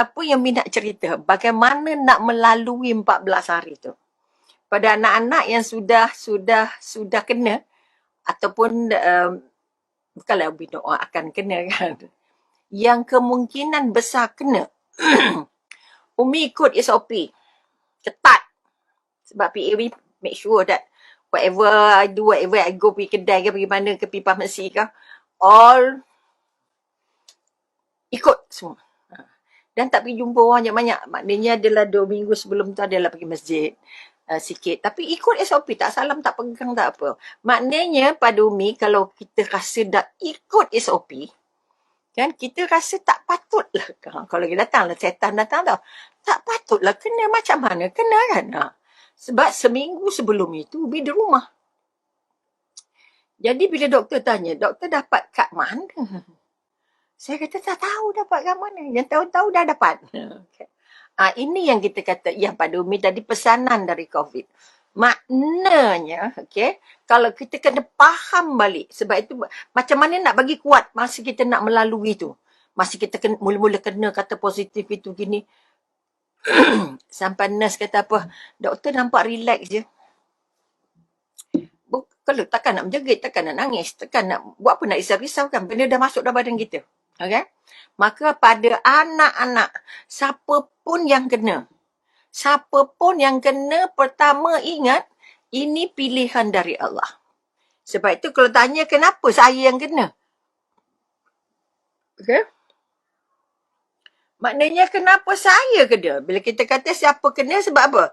apa yang Umi nak cerita? Bagaimana nak melalui 14 hari tu? Pada anak-anak yang sudah kena ataupun bukanlah Umi doa akan kena kan. Yang kemungkinan besar kena. Umi ikut SOP. Ketat. Sebab PAW make sure that whatever I do, whatever I go pergi kedai ke, pergi mana ke, pergi pharmacy ke, all ikut semua. Dan tak pergi jumpa orang banyak-banyak. Maknanya adalah 2 minggu sebelum tu adalah pergi masjid sikit. Tapi ikut SOP, tak salam, tak pegang, tak apa. Maknanya pada Umi, kalau kita rasa dah ikut SOP, kan, kita rasa tak patutlah. Kalau kita datang lah, setan datang tau. Tak patutlah kena, macam mana kena kan. Sebab seminggu sebelum itu, Umi di rumah. Jadi bila doktor tanya, doktor dapat kat mana? Saya kata tak tahu dapat kat mana. Yang tahu-tahu dah dapat. Okay. Ini yang kita kata, yang pada Umi tadi pesanan dari COVID. Maknanya, okay, kalau kita kena faham balik. Sebab itu, macam mana nak bagi kuat masa kita nak melalui tu. Masa kita mula-mula kena kata positif itu gini. Sampai nurse kata apa, doktor nampak relax je. Kalau takkan nak menjegit, takkan nak nangis, takkan nak buat apa, nak risau-risau kan. Benda dah masuk dalam badan kita. Okay? Maka pada anak-anak, siapa pun yang kena, pertama ingat, ini pilihan dari Allah. Sebab itu kalau tanya kenapa saya yang kena? Okay? Maknanya kenapa saya kena? Bila kita kata siapa kena, sebab apa?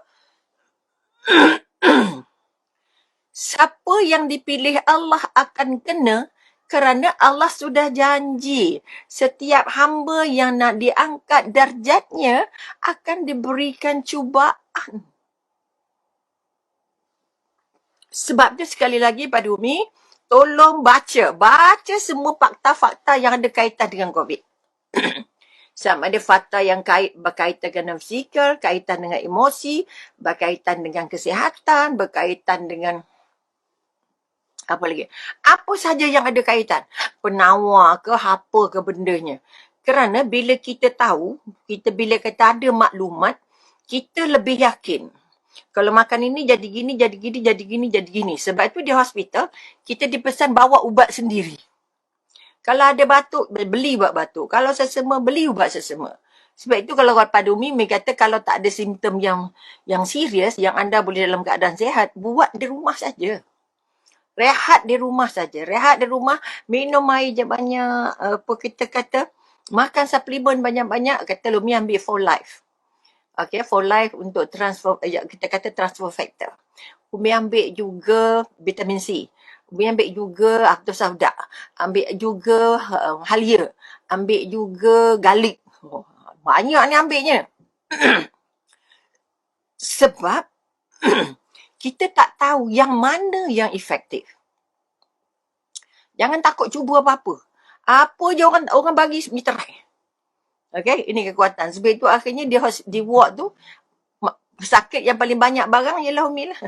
Siapa yang dipilih Allah akan kena, kerana Allah sudah janji setiap hamba yang nak diangkat darjatnya akan diberikan cubaan. Sebab tu sekali lagi pada Umi, tolong baca semua fakta-fakta yang ada kaitan dengan COVID. Sama ada fakta yang berkaitan dengan fizikal, kaitan dengan emosi, berkaitan dengan kesihatan, berkaitan dengan apa lagi? Apa saja yang ada kaitan. Penawar ke apa ke bendanya. Kerana bila kita tahu, bila kita ada maklumat, kita lebih yakin. Kalau makan ini jadi gini, jadi gini, jadi gini, jadi gini. Sebab itu di hospital, kita dipesan bawa ubat sendiri. Kalau ada batuk, beli ubat batuk. Kalau sesama, beli ubat sesama. Sebab itu kalau pada Umi kata kalau tak ada simptom yang serius, yang anda boleh dalam keadaan sihat, buat di rumah saja. Rehat di rumah saja. Rehat di rumah, minum air je banyak. Apa kita kata, makan suplemen banyak-banyak. Kata Umi ambil for life. Okay, for life untuk kita kata transfer factor. Umi ambil juga vitamin C. Umi ambil juga after sauda. Ambil juga halia. Ambil juga garlic. Banyak ni ambilnya. Sebab kita tak tahu yang mana yang efektif. Jangan takut cuba apa-apa. Apa je orang bagi, we try. Okay, ini kekuatan. Sebab itu akhirnya di ward tu, sakit yang paling banyak barang ialah Umi lah.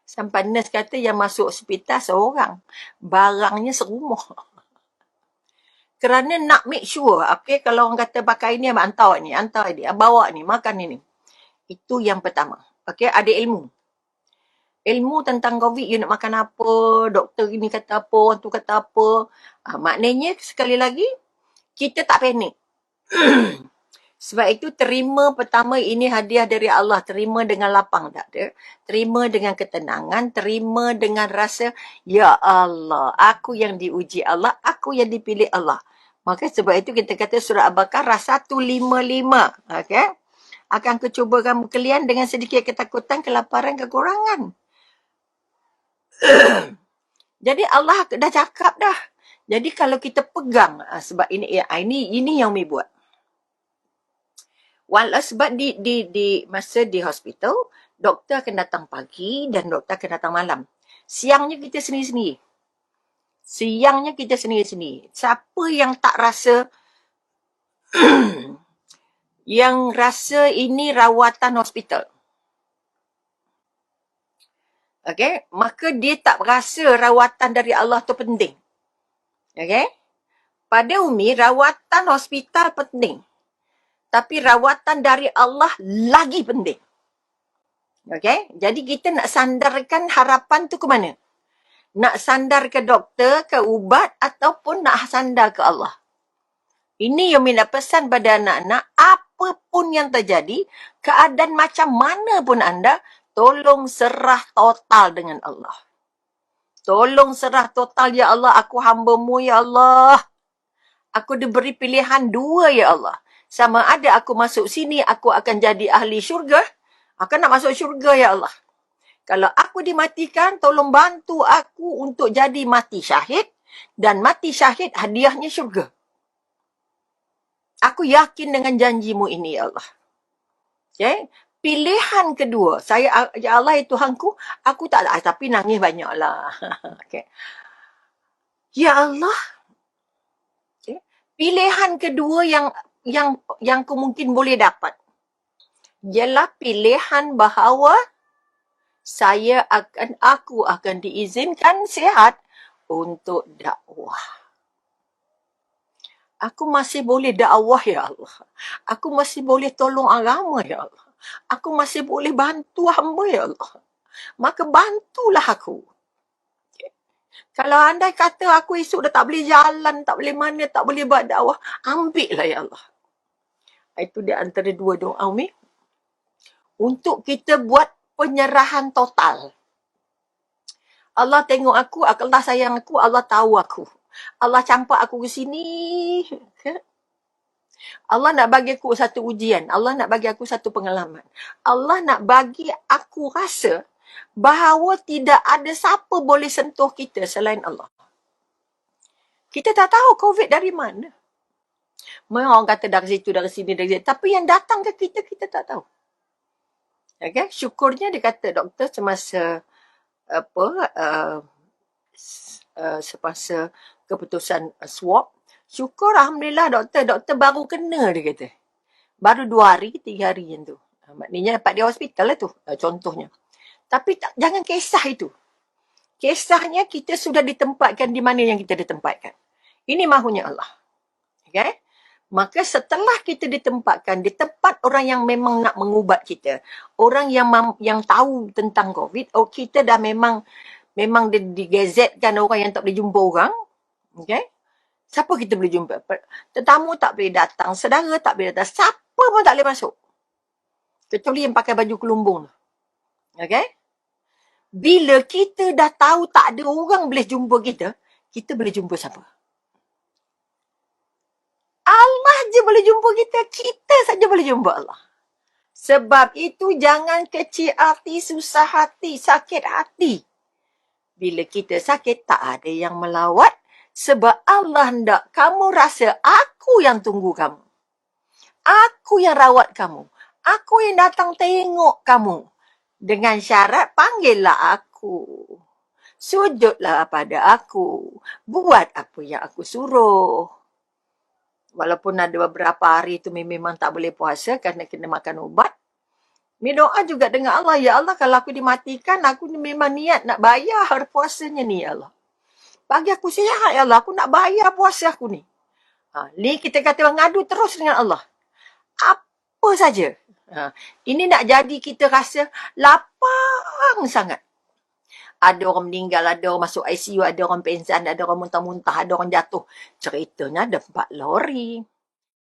Sampai nurse kata yang masuk hospital seorang. Barangnya serumah. Kerana nak make sure, okay, kalau orang kata pakai ni, hantar ni, bawa ni, makan ni. Itu yang pertama. Okay, ada ilmu. Ilmu tentang COVID, you nak makan apa, doktor ini kata apa, orang tu kata apa. Maknanya, sekali lagi, kita tak panik. Sebab itu, terima pertama ini hadiah dari Allah. Terima dengan lapang, tak ada. Terima dengan ketenangan, terima dengan rasa, ya Allah, aku yang diuji Allah, aku yang dipilih Allah. Maka sebab itu kita kata surah Al-Baqarah 155. Okay? Akan kucuba kamu kalian dengan sedikit ketakutan, kelaparan, kekurangan. Jadi Allah dah cakap dah. Jadi kalau kita pegang, sebab ini yang Umi buat. Walau sebab di masa di hospital, doktor akan datang pagi dan doktor akan datang malam. Siangnya kita sendiri-sendiri. Siapa yang tak rasa yang rasa ini rawatan hospital. Okay, maka dia tak rasa rawatan dari Allah tu penting. Okay, pada Umi rawatan hospital penting. Tapi rawatan dari Allah lagi penting. Okay? Jadi kita nak sandarkan harapan tu ke mana? Nak sandar ke doktor, ke ubat, ataupun nak sandar ke Allah. Ini yang Mina pesan pada anak-anak, apapun yang terjadi, keadaan macam mana pun anda, tolong serah total dengan Allah. Tolong serah total, ya Allah, aku hamba-Mu, ya Allah. Aku diberi pilihan dua, ya Allah. Sama ada aku masuk sini, aku akan jadi ahli syurga. Aku nak masuk syurga, ya Allah. Kalau aku dimatikan, tolong bantu aku untuk jadi mati syahid. Dan mati syahid hadiahnya syurga. Aku yakin dengan janji-Mu ini, ya Allah. Okay? Pilihan kedua, saya, ya Allah, Tuhanku, aku tak ada, tapi nangis banyaklah. Okay. Ya Allah. Okay. Pilihan kedua yang aku mungkin boleh dapat, ialah pilihan bahawa aku akan diizinkan sihat untuk dakwah. Aku masih boleh dakwah, ya Allah. Aku masih boleh tolong agama, ya Allah. Aku masih boleh bantu hamba, ya Allah. Maka bantulah aku. Kalau andai kata aku esok dah tak boleh jalan, tak boleh mana, tak boleh buat dakwah, ambillah, ya Allah. Itu di antara dua doa, Umi. Untuk kita buat penyerahan total. Allah tengok aku, Allah sayang aku, Allah tahu aku. Allah campak aku ke sini. Allah nak bagi aku satu ujian. Allah nak bagi aku satu pengalaman. Allah nak bagi aku rasa bahawa tidak ada siapa boleh sentuh kita selain Allah. Kita tak tahu COVID dari mana. Memang orang kata dari situ, dari sini, dari situ. Tapi yang datang ke kita, kita tak tahu. Okay? Syukurnya dia kata doktor semasa semasa keputusan swab, syukur Alhamdulillah doktor baru kena, dia kata. Baru 2 hari, 3 hari yang tu. Maknanya dapat di hospital lah tu, contohnya. Tapi jangan kisah itu. Kisahnya kita sudah ditempatkan di mana yang kita ditempatkan. Ini mahunya Allah. Okay? Maka setelah kita ditempatkan di tempat orang yang memang nak mengubat kita, orang yang tahu tentang COVID, kita dah memang digazetkan orang yang tak boleh jumpa orang. Okay? Siapa kita boleh jumpa? Tetamu tak boleh datang, saudara tak boleh datang, siapa pun tak boleh masuk. Kecuali yang pakai baju kelumbung. Okay? Bila kita dah tahu tak ada orang boleh jumpa kita, kita boleh jumpa siapa? Allah je boleh jumpa kita, kita saja boleh jumpa Allah. Sebab itu jangan kecil hati, susah hati, sakit hati. Bila kita sakit, tak ada yang melawat. Sebab Allah hendak kamu rasa aku yang tunggu kamu. Aku yang rawat kamu. Aku yang datang tengok kamu. Dengan syarat, panggillah aku. Sujudlah pada aku. Buat apa yang aku suruh. Walaupun ada beberapa hari itu memang tak boleh puasa kerana kena makan ubat. Mi doa juga dengan Allah. Ya Allah, kalau aku dimatikan, aku memang niat nak bayar puasanya ni, ya Allah. Bagi aku sihat, ya Allah. Aku nak bayar puasa aku ni. Ni kita kata mengadu terus dengan Allah. Apa saja. Ini nak jadi kita rasa lapang sangat. Ada orang meninggal, ada orang masuk ICU, ada orang pingsan, ada orang muntah-muntah, ada orang jatuh. Ceritanya ada 4 lori.